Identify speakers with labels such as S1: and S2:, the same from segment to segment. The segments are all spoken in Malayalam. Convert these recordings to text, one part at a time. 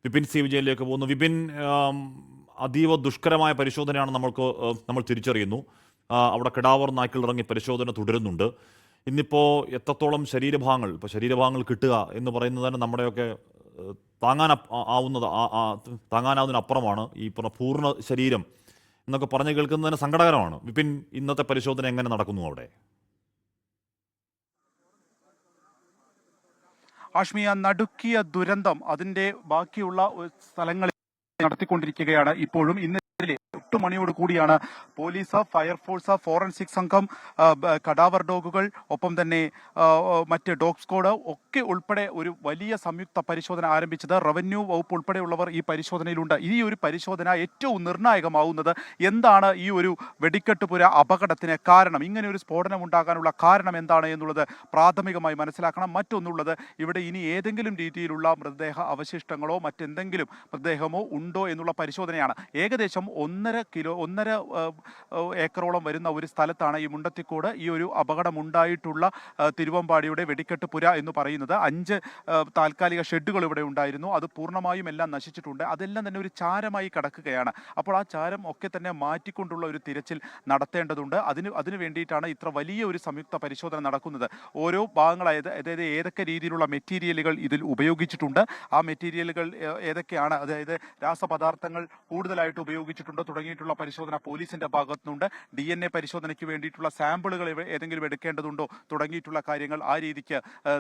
S1: വിപിൻ സി വിജയനിലേക്ക് പോകുന്നു. വിപിൻ, അതീവ ദുഷ്കരമായ പരിശോധനയാണ് നമ്മൾ തിരിച്ചറിയുന്നു. അവിടെ കെടാവർ നായ്ക്കൾ ഇറങ്ങി പരിശോധന തുടരുന്നുണ്ട്. ഇന്നിപ്പോൾ എത്രത്തോളം ശരീരഭാഗങ്ങൾ കിട്ടുക എന്ന് പറയുന്നത് തന്നെ നമ്മുടെയൊക്കെ താങ്ങാനാവുന്നതിനപ്പുറമാണ്. ഈ പൂർണ്ണ ശരീരം എന്നൊക്കെ പറഞ്ഞ് കേൾക്കുന്നതിന് സങ്കടകരമാണ്. വിപിൻ, ഇന്നത്തെ പരിശോധന എങ്ങനെ നടക്കുന്നു അവിടെ?
S2: ആഷ്മിയ, നടുക്കിയ ദുരന്തം അതിന്റെ ബാക്കിയുള്ള സ്ഥലങ്ങളിൽ നടത്തിക്കൊണ്ടിരിക്കുകയാണ് ഇപ്പോഴും. ഇന്ന് 8 മണിയോട് കൂടിയാണ് പോലീസ്, ഫയർഫോഴ്സ്, ഫോറൻസിക് സംഘം, കടാവർ ഡോഗുകൾ, ഒപ്പം തന്നെ മറ്റ് ഡോഗ് സ്ക്വാഡ് ഒക്കെ ഉൾപ്പെടെ ഒരു വലിയ സംയുക്ത പരിശോധന ആരംഭിച്ചത്. റവന്യൂ വകുപ്പ് ഉൾപ്പെടെയുള്ളവർ ഈ പരിശോധനയിലുണ്ട്. ഈ ഒരു പരിശോധന ഏറ്റവും നിർണായകമാവുന്നത് എന്താണ് ഈ ഒരു വെടിക്കെട്ടുപുര അപകടത്തിന് കാരണം, ഇങ്ങനെ ഒരു സ്ഫോടനം ഉണ്ടാകാനുള്ള കാരണം എന്താണ് എന്നുള്ളത് പ്രാഥമികമായി മനസ്സിലാക്കണം. മറ്റൊന്നുള്ളത്, ഇവിടെ ഇനി ഏതെങ്കിലും രീതിയിലുള്ള മൃതദേഹ അവശിഷ്ടങ്ങളോ മറ്റെന്തെങ്കിലും മൃതദേഹമോ ഉണ്ടോ എന്നുള്ള പരിശോധനയാണ്. ഏകദേശം 1.5 ഏക്കറോളം വരുന്ന ഒരു സ്ഥലത്താണ് ഈ മുണ്ടത്തിക്കോട് ഈ ഒരു അപകടമുണ്ടായിട്ടുള്ള തിരുവമ്പാടിയുടെ വെടിക്കെട്ടുപുര എന്ന് പറയുന്നത്. 5 താൽക്കാലിക ഷെഡുകൾ ഇവിടെ ഉണ്ടായിരുന്നു. അത് പൂർണ്ണമായും എല്ലാം നശിച്ചിട്ടുണ്ട്. അതെല്ലാം തന്നെ ഒരു ചാരമായി കിടക്കുകയാണ്. അപ്പോൾ ആ ചാരം ഒക്കെ തന്നെ മാറ്റിക്കൊണ്ടുള്ള ഒരു തിരച്ചിൽ നടത്തേണ്ടതുണ്ട്. അതിനു വേണ്ടിയിട്ടാണ് ഇത്ര വലിയ ഒരു സംയുക്ത പരിശോധന നടക്കുന്നത്. ഓരോ ഭാഗങ്ങളായത്, അതായത് ഏതൊക്കെ രീതിയിലുള്ള മെറ്റീരിയലുകൾ ഇതിൽ ഉപയോഗിച്ചിട്ടുണ്ട്, ആ മെറ്റീരിയലുകൾ ഏതൊക്കെയാണ്, അതായത് രാസപദാർത്ഥങ്ങൾ കൂടുതലായിട്ട് ഉപയോഗിച്ചിട്ടുണ്ടോ തുടങ്ങിയിട്ടുള്ള പരിശോധന പോലീസിന്റെ ഭാഗത്തുനിന്നുണ്ട്. DNA പരിശോധനയ്ക്ക് വേണ്ടിയിട്ടുള്ള സാമ്പിളുകൾ ഏതെങ്കിലും എടുക്കേണ്ടതുണ്ടോ തുടങ്ങിയിട്ടുള്ള കാര്യങ്ങൾ ആ രീതിക്ക്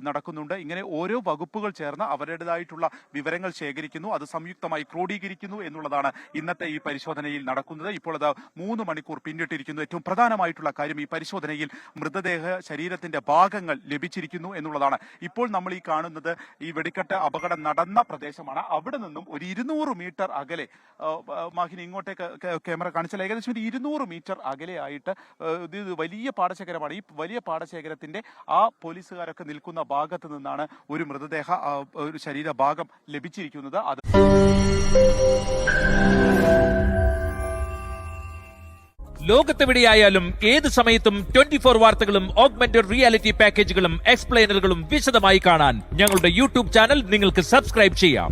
S2: നടക്കുന്നുണ്ട്. ഇങ്ങനെ ഓരോ വകുപ്പുകൾ ചേർന്ന് അവരുടേതായിട്ടുള്ള വിവരങ്ങൾ ശേഖരിക്കുന്നു, അത് സംയുക്തമായി ക്രോഡീകരിക്കുന്നു എന്നുള്ളതാണ് ഇന്നത്തെ ഈ പരിശോധനയിൽ നടക്കുന്നത്. ഇപ്പോൾ അത് 3 മണിക്കൂർ പിന്നിട്ടിരിക്കുന്നു. ഏറ്റവും പ്രധാനമായിട്ടുള്ള കാര്യം, ഈ പരിശോധനയിൽ മൃതദേഹ ശരീരത്തിന്റെ ഭാഗങ്ങൾ ലഭിച്ചിരിക്കുന്നു എന്നുള്ളതാണ്. ഇപ്പോൾ നമ്മൾ ഈ കാണുന്നത് ഈ വെടിക്കെട്ട് അപകടം നടന്ന പ്രദേശമാണ്. അവിടെ നിന്നും ഒരു 200 മീറ്റർ അകലെ, മാഹിനി ഇങ്ങോട്ടേക്ക് ക്യാമറ കാണിച്ചാൽ ഏകദേശം ഒരു 200 മീറ്റർ അകലെയായിട്ട് ഇത് വലിയ പാടശേഖരമാണ്. ഈ വലിയ പാടശേഖരത്തിന്റെ ആ പോലീസുകാരൊക്കെ നിൽക്കുന്ന ഭാഗത്ത് നിന്നാണ് ഒരു മൃതദേഹ ഒരു ശരീരഭാഗം ലഭിച്ചിരിക്കുന്നത്. അത്
S3: ലോകത്തെവിടെയായാലും ഏത് സമയത്തും 24 വാർത്തകളും ഓഗ്മെന്റഡ് റിയാലിറ്റി പാക്കേജുകളും എക്സ്പ്ലെയിനറുകളും വിശദമായി കാണാൻ ഞങ്ങളുടെ യൂട്യൂബ് ചാനൽ നിങ്ങൾക്ക് സബ്സ്ക്രൈബ് ചെയ്യാം.